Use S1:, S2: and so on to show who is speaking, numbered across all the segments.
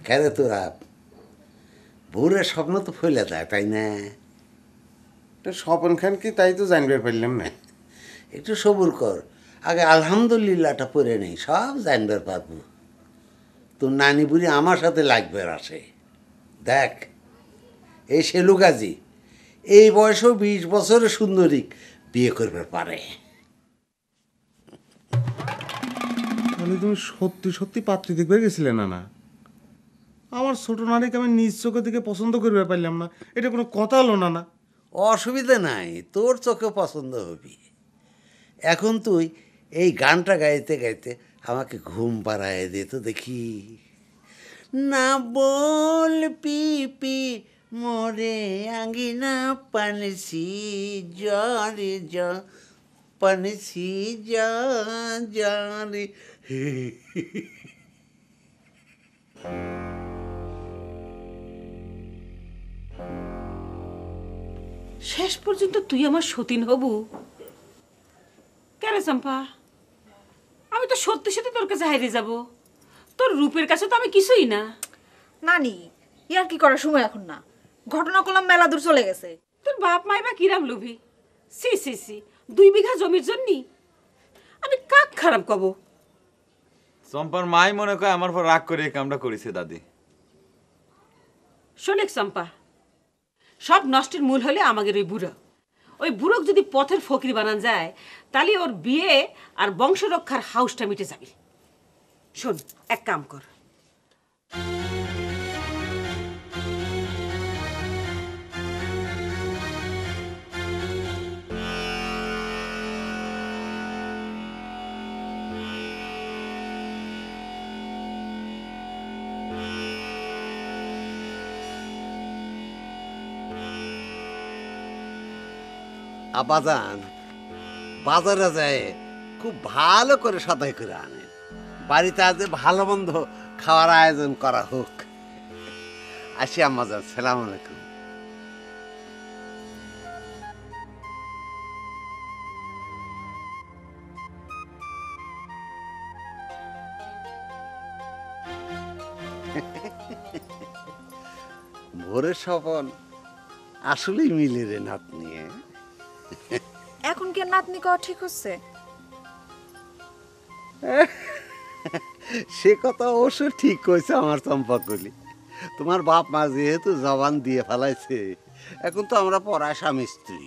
S1: কেরে তোরা ভোরের স্বপ্ন তো ফেলে দেয়, তাই না?
S2: স্বপন খান কি তাই তো জানবে পারলাম না।
S1: একটু সবুর কর, আগে আলহামদুলিল্লাহটা পড়ে নেই, সব জানবার পারবো। তোর নানি বুড়ি আমার সাথে লাগবে আসে। দেখ, এই সেলু গাজী এই বয়সেও 20 বছরের সুন্দরী বিয়ে করবে পারে।
S2: তাহলে তুমি সত্যি সত্যি পাত্রী দেখবে গেছিলে না? না, আমার ছোট নারীকে আমি নিজ চোখে দিকে পছন্দ করবে পারলাম না, এটা কোনো কথা হলো না। না,
S1: অসুবিধা নাই, তোর চোখে পছন্দ হবি। এখন তুই এই গানটা গাইতে গাইতে আমাকে ঘুম পাড়ায় দে তো দেখি। না বল পিপি মোরে আঙ্গিনা পানসি জরে জ পানসি জরে।
S3: শেষ পর্যন্ত তুই আমার সতীন হবু কেন চম্পা? আমি তো সত্যি সত্যি তোর কাছে হারিয়ে যাব। তোর রূপের কাছে তো আমি কিছুই না।
S4: নানি, ইয়ার কি করার সময় এখন না, ঘটনা করলাম মেলা দূর চলে গেছে।
S3: তোর বাপ মাই বা কিরাম লোভী! সি সি সি, 2 বিঘা জমির জন্য আমি কাক খারাপ কব?
S5: চম্পার মাই মনে করে আমার পর রাগ করে এই কামটা করেছে দাদি।
S3: শোনেক চম্পা, সব নষ্টের মূল হলে আমাদের ওই বুড়ো। ওই বুড়োক যদি পথের ফকির বানান যায়, তাহলে ওর বিয়ে আর বংশ রক্ষার হাউসটা মিটে যাবে। শোন, এক কাম কর,
S1: আবাজান বাজারে যায় খুব ভালো করে সদাই করে আনেন। বাড়িতে আজ ভালো মন্দ খাওয়ার আয়োজন করা হোক। আসি আম্মাজান, সালাম আলাইকুম। ভোরের স্বপন আসলেই মিলে রে নাতনি।
S4: এখন কি আর নাতনি কওয়া ঠিক হচ্ছে?
S1: সে কথা অবশ্য ঠিক কইছে আমার চম্পাকলি। তোমার বাপ মা যেহেতু জবান দিয়ে ফেলাইছে, এখন তো আমরা পড়া স্বামী স্ত্রী।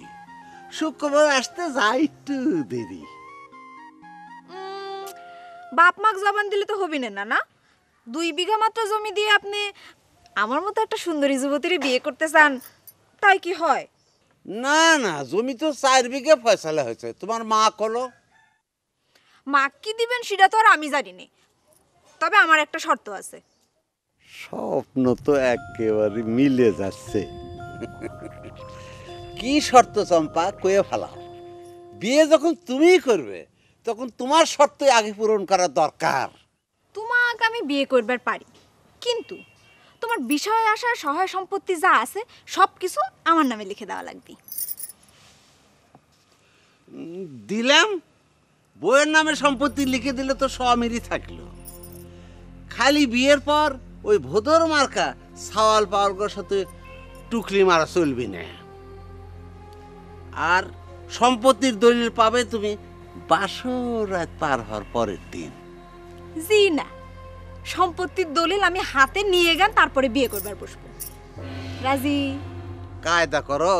S1: শুক্রবার আসতে যাই একটু দেরি।
S4: বাপ মাক জবান দিলে তো হবি না। না, 2 বিঘা মাত্র জমি দিয়ে আপনি আমার মতো একটা সুন্দরী যুবতীর বিয়ে করতে চান, তাই কি হয়?
S1: না না, জমি তো 4 বিঘা ফয়সালা হয়েছে। তোমার মা কলো।
S4: মা কি দিবেন সেটা তো আর আমি জানি না, তবে আমার একটা শর্ত আছে।
S1: স্বপ্ন তো একেবারে মিলে যাচ্ছে। কি শর্ত চম্পা, কয়ে ফেলাও। বিয়ে যখন তুমিই করবে, তখন তোমার শর্তই আগে পূরণ করা দরকার।
S4: তোমাকে আমি বিয়ে করবার পারি, কিন্তু তোমার বিষয়ে আসার সহায় সম্পত্তি যা আছে সব কিছু আমার নামে লিখে দেওয়া লাগবে।
S1: দিলাম, বইয়ের নামে সম্পত্তি লিখে দিলে তো স্বামীরই থাকলো। খালি বিয়ের পর ওই ভোদর মার্কা সাওয়াল পাওয়ার সাথে টুকলি মারা চলবি না। আর সম্পত্তির দলিল পাবে তুমি বাসর রাত পার হওয়ার পরের দিন।
S4: জি না, সম্পত্তির দলিল আমি হাতে নিয়ে গেন, তারপরে বিয়ে করবার বসবো। রাজি?
S1: কায়দা করো।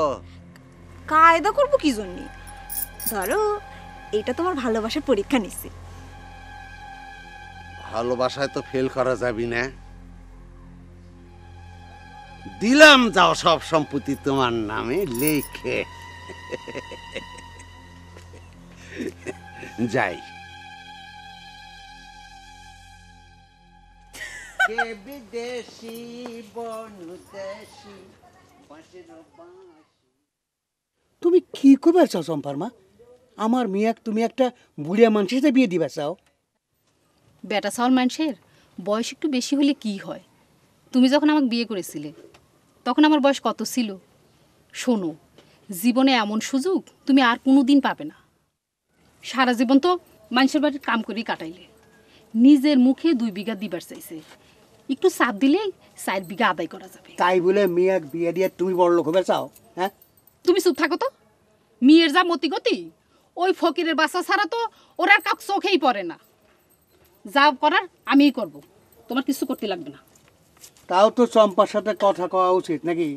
S4: কায়দা করবো কি জন্য? ধরো এটা তোমার ভালোবাসার পরীক্ষা নিচ্ছি।
S1: ভালোবাসায় তো ফেল করা যাবি না। দিলাম, যাও সব সম্পত্তি তোমার নামে লেখে। যাই। বিদেশি বনদেশি।
S6: তুমি কি করবে চাও চম্পার মা? আমার মেয়াক তুমি একটা বুড়িয়া মানুষের সাথে বিয়ে দিবা চাও?
S7: বেটা চাওয়াল মানুষের বয়স একটু বেশি হলে কি হয়? তুমি যখন আমাকে বিয়ে করেছিলে তখন আমার বয়স কত ছিল? শোনো, জীবনে এমন সুযোগ তুমি আর কোনো দিন পাবে না। সারা জীবন তো মানুষের বাড়ির কাম করেই কাটাইলে, নিজের মুখে 2 বিঘা দিবার চাইছে, একটু চাপ দিলেই 4 বিঘা আদায় করা যাবে।
S6: তাই বলে মেয়াক বিয়ে দিয়ে তুমি বড় লোক হবে চাও? হ্যাঁ,
S7: তুমি চুপ থাকো তো। মেয়ের যা মতি গতি, ওই ফকিরের বাচ্চা ছাড়া তো ওরা কাক চোখেই পড়ে না। যা করার আমিই করব, তোমার কিছু করতে লাগবে না।
S6: তাও তো চম্পার সাথে কথা কওয়া উচিত নাকি?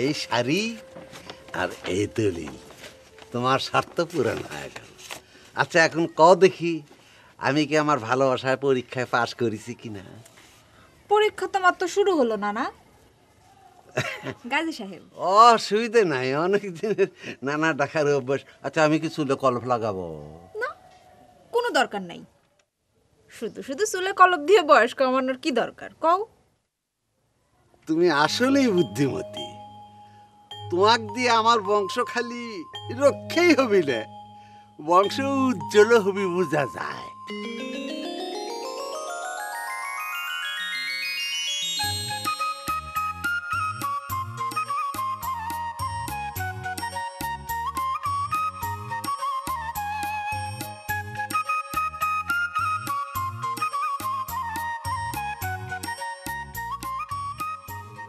S1: এই শাড়ি আর এই দলিল তোমার স্বার্থ পূরণ হয়ে গেল। আচ্ছা এখন দেখি আমি কি আমার ভালোবাসায় পরীক্ষায় পাশ করেছি কিনা।
S4: পরীক্ষা তো মাত্র শুরু হলো না গাজী সাহেব?
S1: অসুবিধে নাই, অনেক দিনের নানা ডাকার অভ্যাস। আচ্ছা আমি কি চুলে কলপ লাগাবো?
S4: না, কোনো দরকার নাই। শুধু শুধু চুলে কলপ দিয়ে বয়স কমানোর কি দরকার কও?
S1: তুমি আসলেই বুদ্ধিমতী। তোমাক দিয়ে আমার বংশ খালি রক্ষেই হবি না, বংশ উজ্জ্বল হবি বোঝা যায়।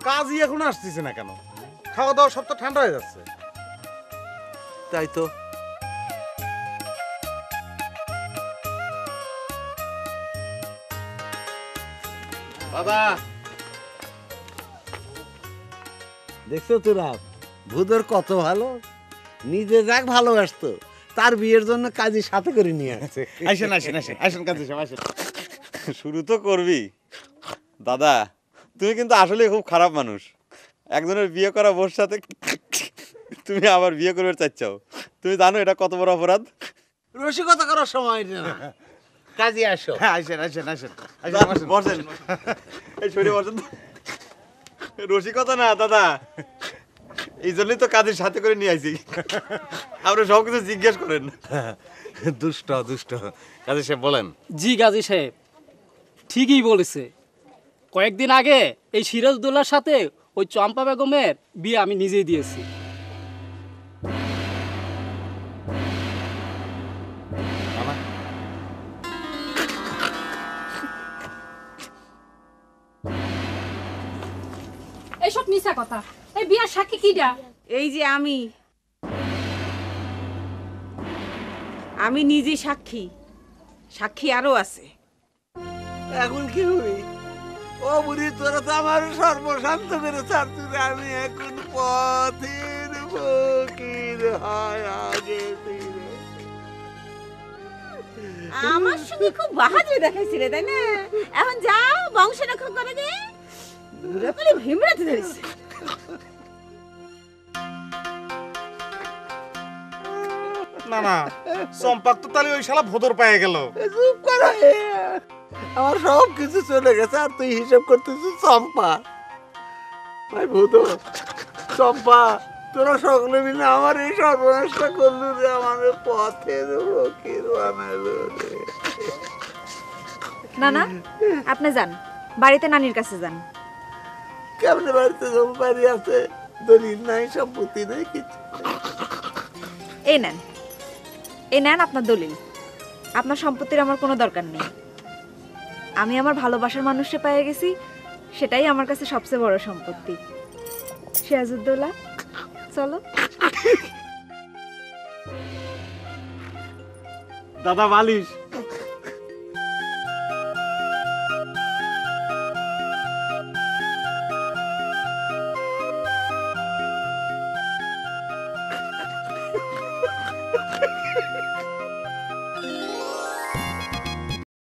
S2: কাজই এখন আসতেছে না কেন? খাওয়া দাওয়া সব তো ঠান্ডা হয়ে যাচ্ছে।
S1: তাই তো।
S2: দাদা,
S1: দেখছো তোরা ভূদর কত ভালো, নিজে যাক ভালোবাসতো, তার বিয়ের জন্য কাজী সাথে করে নিয়ে আসছে।
S2: আসেন আসেন আসেন আসেন কাজী সাহেব আসেন।
S5: শুরু তো করবি। দাদা তুমি কিন্তু আসলে খুব খারাপ মানুষ। একজনের বিয়ে করা বোর সাথে তুমি আবার বিয়ে করবে চাচ্ছাও। তুমি জানো এটা কত বড় অপরাধ?
S1: রসিকতা করার সময় না, কাজী আসো।
S2: হ্যাঁ আসেন আসেন আসেন আসেন আসেন।
S5: বসেন, এই শরীরে বসেন। রসিকতা না দাদা, এই জন্যই তো কাজের সাথে করে নিয়ে আইছি। আপনি সব কিছু জিজ্ঞেস করেন।
S2: দুষ্ট দুষ্ট। কাজী সাহেব বলেন।
S8: জি গাজী সাহেব ঠিকই বলেছে। কয়েকদিন আগে এই সিরাজদৌল্লার সাথে ওই চম্পা বেগমের বিয়ে আমি নিজেই দিয়েছি।
S7: এইসব মিছা কথা। এই বিয়ার সাক্ষী কিডা?
S3: এই যে আমি নিজে সাক্ষী, সাক্ষী আরো আছে।
S1: এখন কি হবি? ও বুড়ি তোরা তো আমার সর্বশান্ত করে ছাড়ছিস, আমি এখন পথের ফকির হয় আগে ফিরে।
S3: আমার সঙ্গে খুব বাহাদুরি দেখাইছিলে তাই না? এখন যাও বংশ রক্ষা করে দে। বুড়া বলে ভিমরাতে ধরেছে।
S2: না না, চম্পাক তো তাহলে ওই শালা ভোদর পেয়ে গেল।
S1: চুপ করা, আমার সব কিছু চলে গেছে আর তুই হিসাব করতেছিস চম্পা। ভাই ভূত চম্পা, তোরা সকলে মিলে আমার এই সর্বনাশটা করলু রে, আমার পথের ফকির বানালো রে।
S4: না না, আপনি যান বাড়িতে, নানির কাছে যান।
S1: কেমনে বাড়িতে যাবো? বাড়ি আছে, দলিল নাই, সম্পত্তি নাই, কিছু।
S4: এই নেন, এই নেন আপনার দলিল। আপনার সম্পত্তির আমার কোনো দরকার নেই। আমি আমার ভালোবাসার মানুষকে পেয়ে গেছি, সেটাই আমার কাছে সবচেয়ে বড় সম্পত্তি। সিরাজউদ্দৌলা চলো।
S2: দাদা বালিশ।